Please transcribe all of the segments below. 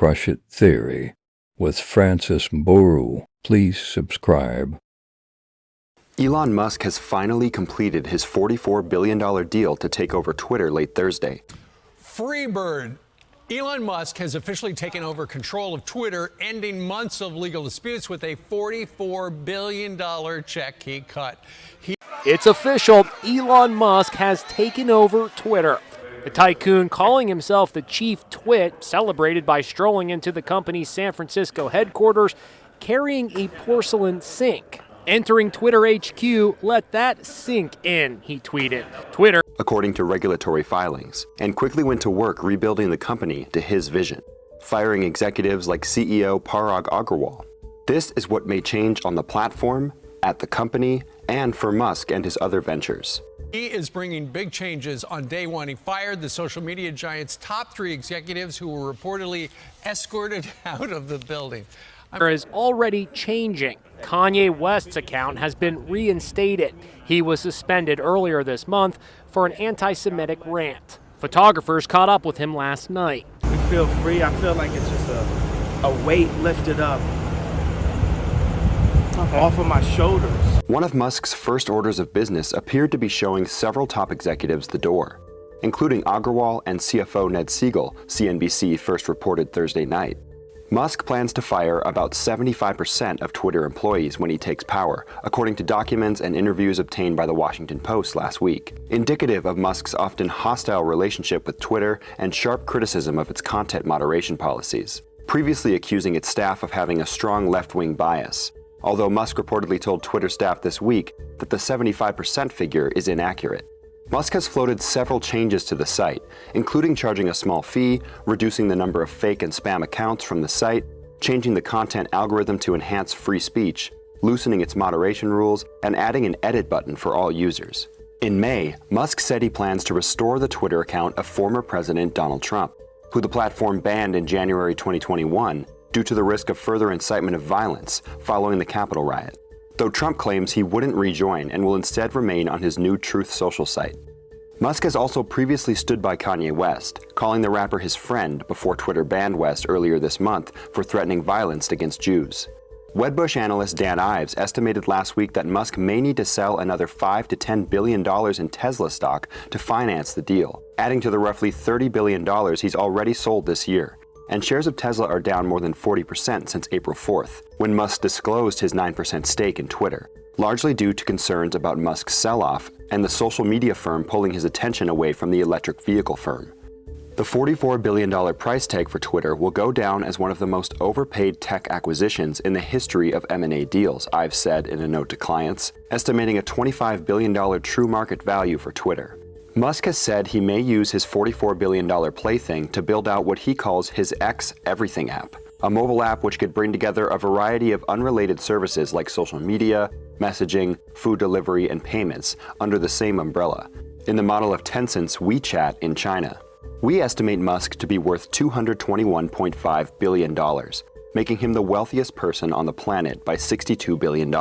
Crush It Theory with Francis Boru. Please subscribe. Elon Musk has finally completed his $44 billion deal to take over Twitter late Thursday. Freebird. Elon Musk has officially taken over control of Twitter, ending months of legal disputes with a $44 billion check he cut. It's official. Elon Musk has taken over Twitter. The tycoon, calling himself the chief twit, celebrated by strolling into the company's San Francisco headquarters carrying a porcelain sink. Entering Twitter HQ, let that sink in, he tweeted. Twitter, according to regulatory filings, and quickly went to work rebuilding the company to his vision, firing executives like CEO Parag Agrawal. This is what may change on the platform, at the company, and for Musk and his other ventures. He is bringing big changes on day one. He fired the social media giant's top 3 executives who were reportedly escorted out of the building. Is already changing. Kanye West's account has been reinstated. He was suspended earlier this month for an anti-Semitic rant. Photographers caught up with him last night. We feel free. I feel like it's just a weight lifted up off of my shoulders. One of Musk's first orders of business appeared to be showing several top executives the door, including Agrawal and CFO Ned Siegel, CNBC first reported Thursday night. Musk plans to fire about 75% of Twitter employees when he takes power, according to documents and interviews obtained by the Washington Post last week, indicative of Musk's often hostile relationship with Twitter and sharp criticism of its content moderation policies, previously accusing its staff of having a strong left-wing bias. Although Musk reportedly told Twitter staff this week that the 75% figure is inaccurate. Musk has floated several changes to the site, including charging a small fee, reducing the number of fake and spam accounts from the site, changing the content algorithm to enhance free speech, loosening its moderation rules, and adding an edit button for all users. In May, Musk said he plans to restore the Twitter account of former President Donald Trump, who the platform banned in January 2021 due to the risk of further incitement of violence following the Capitol riot, though Trump claims he wouldn't rejoin and will instead remain on his new Truth Social site. Musk has also previously stood by Kanye West, calling the rapper his friend before Twitter banned West earlier this month for threatening violence against Jews. Wedbush analyst Dan Ives estimated last week that Musk may need to sell another $5 to $10 billion in Tesla stock to finance the deal, adding to the roughly $30 billion he's already sold this year. And shares of Tesla are down more than 40% since April 4th, when Musk disclosed his 9% stake in Twitter, largely due to concerns about Musk's sell-off and the social media firm pulling his attention away from the electric vehicle firm. The $44 billion price tag for Twitter will go down as one of the most overpaid tech acquisitions in the history of M&A deals, I've said in a note to clients, estimating a $25 billion true market value for Twitter. Musk has said he may use his $44 billion plaything to build out what he calls his X Everything app, a mobile app which could bring together a variety of unrelated services like social media, messaging, food delivery, and payments under the same umbrella, in the model of Tencent's WeChat in China. We estimate Musk to be worth $221.5 billion, making him the wealthiest person on the planet by $62 billion.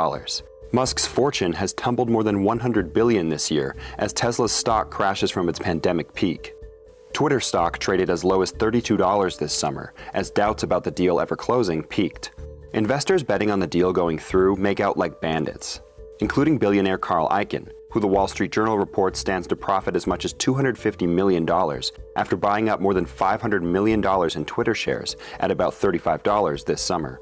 Musk's fortune has tumbled more than $100 billion this year as Tesla's stock crashes from its pandemic peak. Twitter stock traded as low as $32 this summer as doubts about the deal ever closing peaked. Investors betting on the deal going through make out like bandits, including billionaire Carl Icahn, who the Wall Street Journal reports stands to profit as much as $250 million after buying up more than $500 million in Twitter shares at about $35 this summer.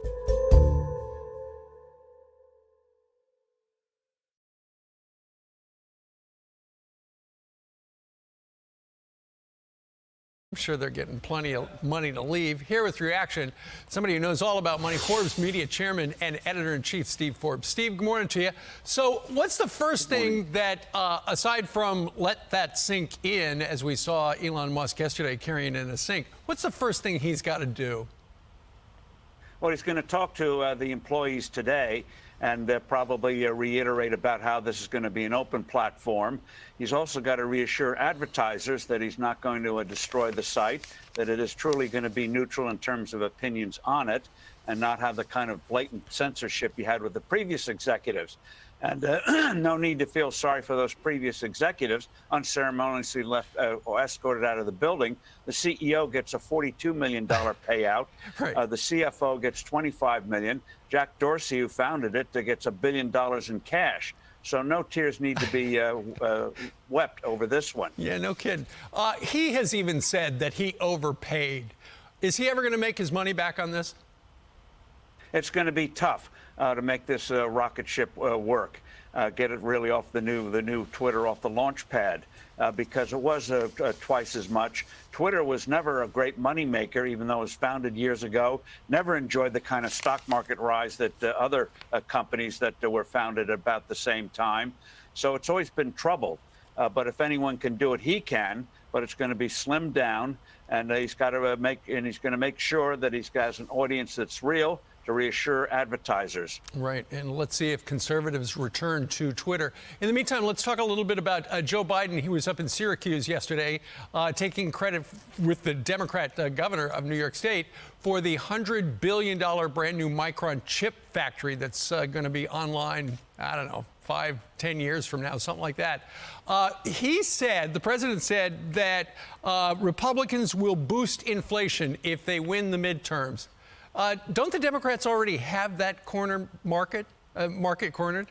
I'm sure they're getting plenty of money to leave. Here with reaction, somebody who knows all about money, Forbes media chairman and editor-in-chief Steve Forbes. Steve, good morning to you. So what's the first thing that, aside from let that sink in, as we saw Elon Musk yesterday carrying in a sink, what's the first thing he's got to do? Well, he's going to talk to the employees today and probably reiterate about how this is going to be an open platform. He's also got to reassure advertisers that he's not going to destroy the site, that it is truly going to be neutral in terms of opinions on it. and not have the kind of blatant censorship you had with the previous executives. And no need to feel sorry for those previous executives unceremoniously left or escorted out of the building. The CEO gets a $42 million payout. Right. The CFO gets $25 million. Jack Dorsey, who founded it, gets $1 billion in cash. So no tears need to be wept over this one. Yeah, no kidding. He has even said that he overpaid. Is he ever going to make his money back on this? It's going to be tough to make this rocket ship work. Get it really off the new Twitter off the launch pad, because it was twice as much. Twitter was never a great moneymaker, even though it was founded years ago. Never enjoyed the kind of stock market rise that other companies that were founded about the same time. So it's always been troubled. But if anyone can do it, he can. But it's going to be slimmed down, and he's got to he's going to make sure that he's got an audience that's real, to reassure advertisers. Right, and let's see if conservatives return to Twitter. In the meantime, let's talk a little bit about Joe Biden. He was up in Syracuse yesterday, taking credit with the Democrat governor of New York State for the $100 billion brand new Micron chip factory that's going to be online, I don't know, 5-10 years from now, something like that. The president said that Republicans will boost inflation if they win the midterms. Don't the Democrats already have that market cornered?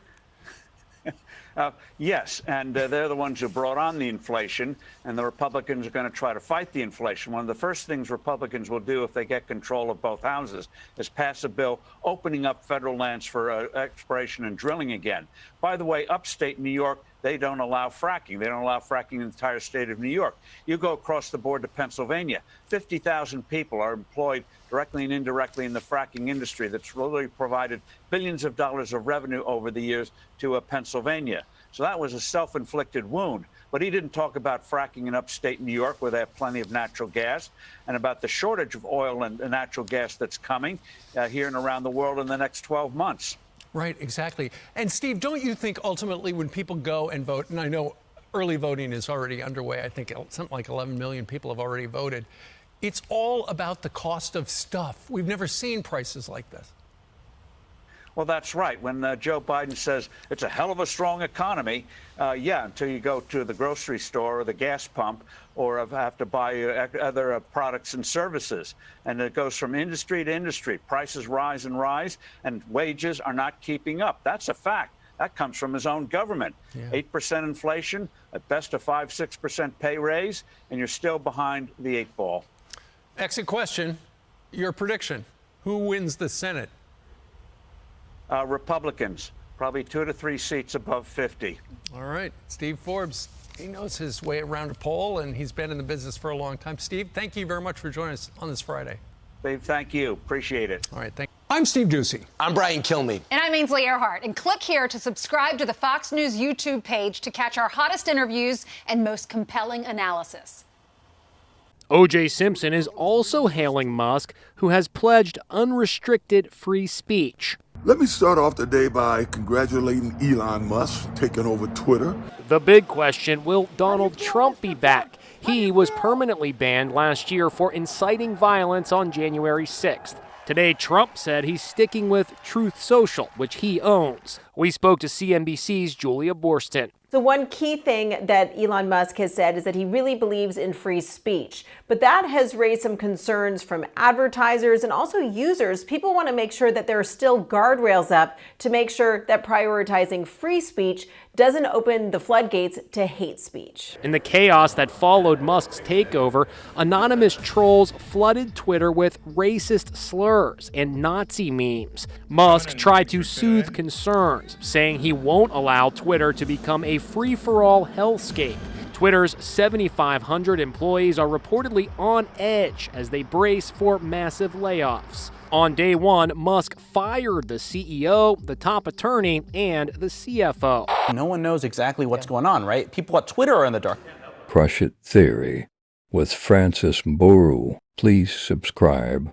Yes, and they're the ones who brought on the inflation, and the Republicans are going to try to fight the inflation. One of the first things Republicans will do if they get control of both houses is pass a bill opening up federal lands for exploration and drilling again. By the way, upstate New York, they don't allow fracking. They don't allow fracking in the entire state of New York. You go across the board to Pennsylvania, 50,000 people are employed directly and indirectly in the fracking industry that's really provided billions of dollars of revenue over the years to Pennsylvania. So that was a self-inflicted wound. But he didn't talk about fracking in upstate New York, where they have plenty of natural gas, and about the shortage of oil and natural gas that's coming here and around the world in the next 12 months. Right, exactly. And Steve, don't you think ultimately when people go and vote, and I know early voting is already underway, I think something like 11 million people have already voted, it's all about the cost of stuff. We've never seen prices like this. Well, that's right. When Joe Biden says it's a hell of a strong economy, yeah, until you go to the grocery store or the gas pump or have to buy other products and services. And it goes from industry to industry. Prices rise, and wages are not keeping up. That's a fact. That comes from his own government. Yeah. 8% inflation, at best a 5-6% pay raise, and you're still behind the 8 ball. Exit question, your prediction. Who wins the Senate? Republicans, probably 2 to 3 seats above 50. All right. Steve Forbes, he knows his way around a poll, and he's been in the business for a long time. Steve, thank you very much for joining us on this Friday. Steve, thank you. Appreciate it. All right. Thank you. I'm Steve Ducey. I'm Brian Kilmeade. And I'm Ainsley Earhart. And click here to subscribe to the Fox News YouTube page to catch our hottest interviews and most compelling analysis. O.J. Simpson is also hailing Musk, who has pledged unrestricted free speech. Let me start off today by congratulating Elon Musk taking over Twitter. The big question, will Donald Trump be back? He was permanently banned last year for inciting violence on January 6th. Today, Trump said he's sticking with Truth Social, which he owns. We spoke to CNBC's Julia Borston. The one key thing that Elon Musk has said is that he really believes in free speech. But that has raised some concerns from advertisers and also users. People want to make sure that there are still guardrails up to make sure that prioritizing free speech doesn't open the floodgates to hate speech. In the chaos that followed Musk's takeover, anonymous trolls flooded Twitter with racist slurs and Nazi memes. Musk tried to soothe concerns, saying he won't allow Twitter to become a free-for-all hellscape. Twitter's 7,500 employees are reportedly on edge as they brace for massive layoffs. On day one, Musk fired the CEO, the top attorney, and the CFO. No one knows exactly what's going on, right? People at Twitter are in the dark. Crush It Theory with Francis Mburu. Please subscribe.